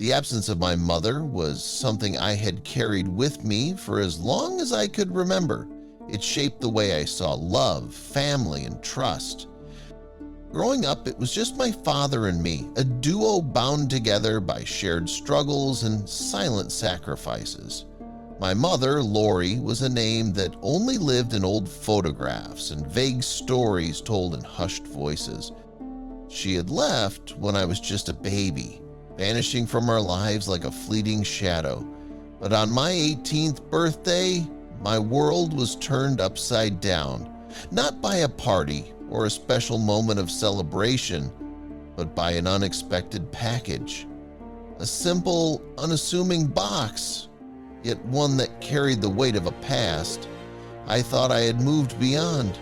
The absence of my mother was something I had carried with me for as long as I could remember. It shaped the way I saw love, family, and trust. Growing up, it was just my father and me, a duo bound together by shared struggles and silent sacrifices. My mother, Lori, was a name that only lived in old photographs and vague stories told in hushed voices. She had left when I was just a baby, vanishing from our lives like a fleeting shadow. But on my 18th birthday, my world was turned upside down, not by a party or a special moment of celebration, but by an unexpected package. A simple, unassuming box, yet one that carried the weight of a past I thought I had moved beyond.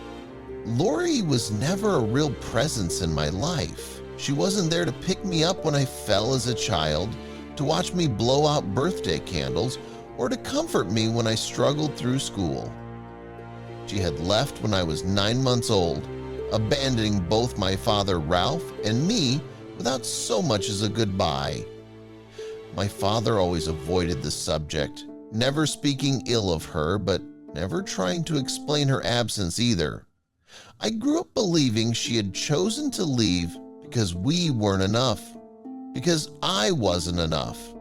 Lori was never a real presence in my life. She wasn't there to pick me up when I fell as a child, to watch me blow out birthday candles, or to comfort me when I struggled through school. She had left when I was 9 months old, abandoning both my father Ralph and me without so much as a goodbye. My father always avoided the subject, never speaking ill of her, but never trying to explain her absence either. I grew up believing she had chosen to leave because we weren't enough, because I wasn't enough.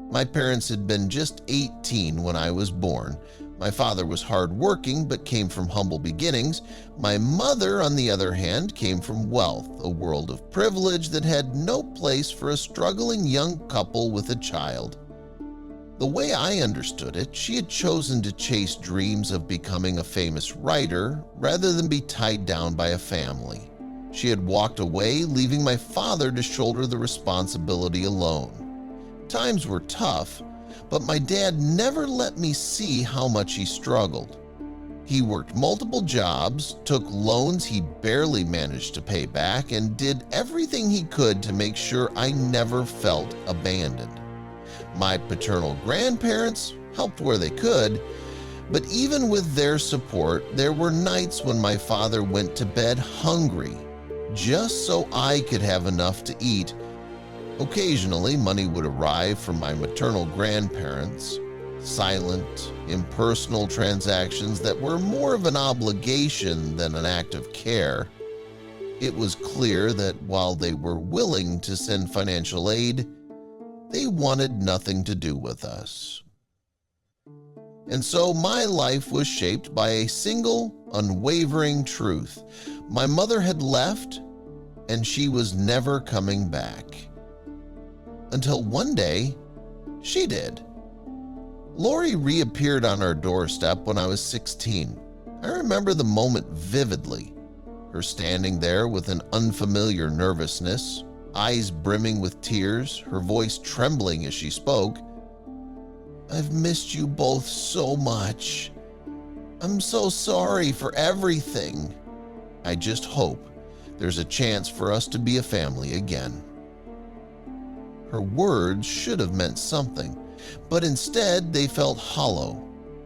My parents had been just 18 when I was born. My father was hardworking but came from humble beginnings. My mother, on the other hand, came from wealth, a world of privilege that had no place for a struggling young couple with a child. The way I understood it, she had chosen to chase dreams of becoming a famous writer rather than be tied down by a family. She had walked away, leaving my father to shoulder the responsibility alone. Times were tough, but my dad never let me see how much he struggled. He worked multiple jobs, took loans he barely managed to pay back, and did everything he could to make sure I never felt abandoned. My paternal grandparents helped where they could, but even with their support, there were nights when my father went to bed hungry, just so I could have enough to eat. Occasionally, money would arrive from my maternal grandparents, silent, impersonal transactions that were more of an obligation than an act of care. It was clear that while they were willing to send financial aid, they wanted nothing to do with us. And so my life was shaped by a single, unwavering truth. My mother had left, and she was never coming back. Until one day, she did. Lori reappeared on our doorstep when I was 16. I remember the moment vividly. Her standing there with an unfamiliar nervousness, eyes brimming with tears, her voice trembling as she spoke. "I've missed you both so much. I'm so sorry for everything. I just hope there's a chance for us to be a family again." Her words should have meant something, but instead they felt hollow,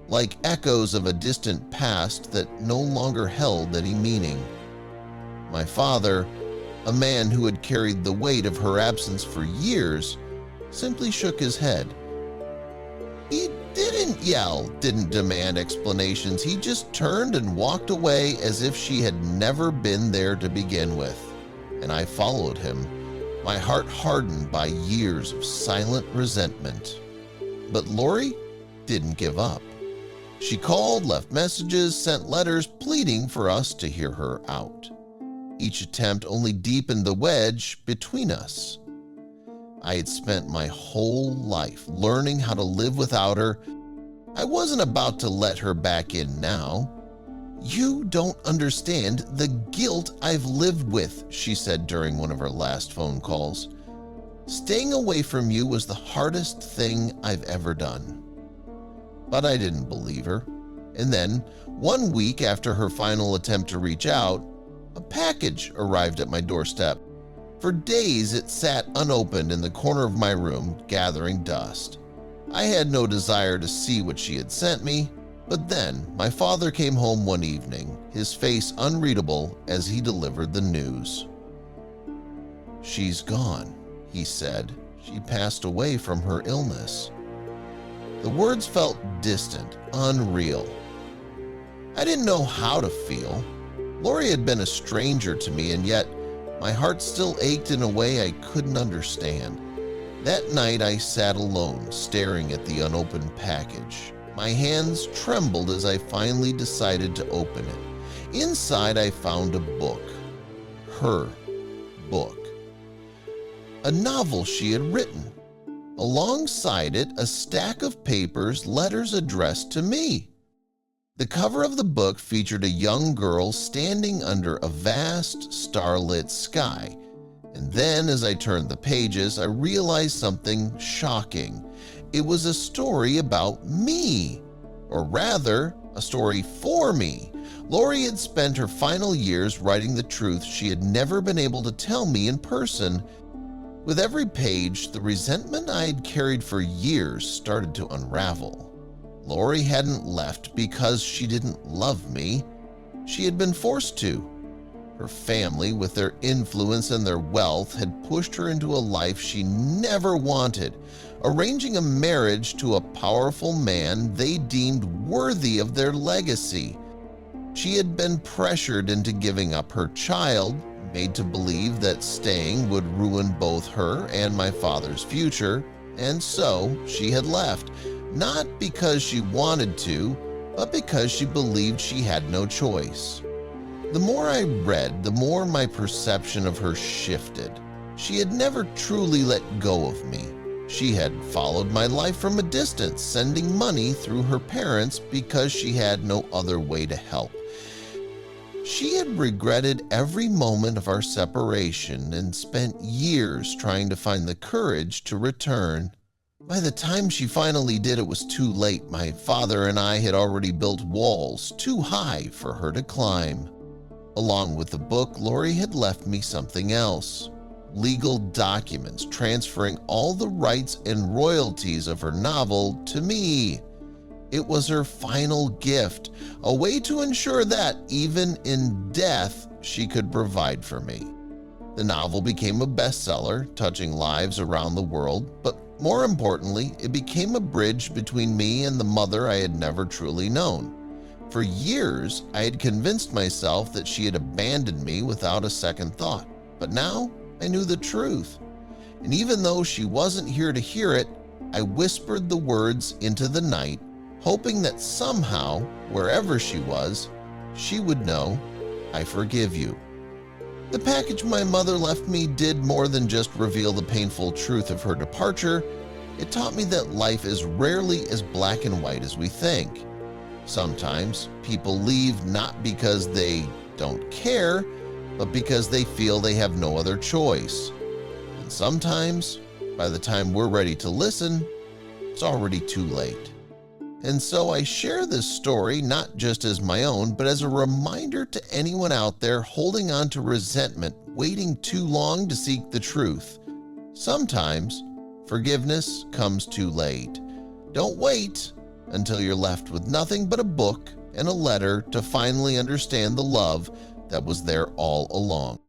like echoes of a distant past that no longer held any meaning. My father, a man who had carried the weight of her absence for years, simply shook his head. He didn't yell, didn't demand explanations. He just turned and walked away as if she had never been there to begin with. And I followed him, my heart hardened by years of silent resentment. But Lori didn't give up. She called, left messages, sent letters pleading for us to hear her out. Each attempt only deepened the wedge between us. I had spent my whole life learning how to live without her. I wasn't about to let her back in now. "You don't understand the guilt I've lived with," she said during one of her last phone calls. "Staying away from you was the hardest thing I've ever done." But I didn't believe her. And then, 1 week after her final attempt to reach out, a package arrived at my doorstep. For days it sat unopened in the corner of my room, gathering dust. I had no desire to see what she had sent me, but then my father came home one evening, his face unreadable as he delivered the news. "She's gone," he said, she passed away from her illness. The words felt distant, unreal. I didn't know how to feel. Lori had been a stranger to me, and yet my heart still ached in a way I couldn't understand. That night I sat alone, staring at the unopened package. My hands trembled as I finally decided to open it. Inside I found a book. Her book. A novel she had written. Alongside it, a stack of papers, letters addressed to me. The cover of the book featured a young girl standing under a vast, starlit sky. And then, as I turned the pages, I realized something shocking. It was a story about me. Or rather, a story for me. Lori had spent her final years writing the truth she had never been able to tell me in person. With every page, the resentment I had carried for years started to unravel. Lori hadn't left because she didn't love me. She had been forced to. Her family, with their influence and their wealth, had pushed her into a life she never wanted, arranging a marriage to a powerful man they deemed worthy of their legacy. She had been pressured into giving up her child, made to believe that staying would ruin both her and my father's future, and so she had left, not because she wanted to, but because she believed she had no choice. The more I read, the more my perception of her shifted. She had never truly let go of me. She had followed my life from a distance, sending money through her parents because she had no other way to help. She had regretted every moment of our separation and spent years trying to find the courage to return. By the time she finally did, it was too late. My father and I had already built walls too high for her to climb. Along with the book, Lori had left me something else. Legal documents transferring all the rights and royalties of her novel to me. It was her final gift, a way to ensure that, even in death, she could provide for me. The novel became a bestseller, touching lives around the world, but more importantly, it became a bridge between me and the mother I had never truly known. For years, I had convinced myself that she had abandoned me without a second thought, but now I knew the truth. And even though she wasn't here to hear it, I whispered the words into the night, hoping that somehow, wherever she was, she would know, "I forgive you." The package my mother left me did more than just reveal the painful truth of her departure. It taught me that life is rarely as black and white as we think. Sometimes people leave not because they don't care, but because they feel they have no other choice. And sometimes, by the time we're ready to listen, it's already too late. And so I share this story not just as my own, but as a reminder to anyone out there holding on to resentment, waiting too long to seek the truth. Sometimes forgiveness comes too late. Don't wait until you're left with nothing but a book and a letter to finally understand the love that was there all along.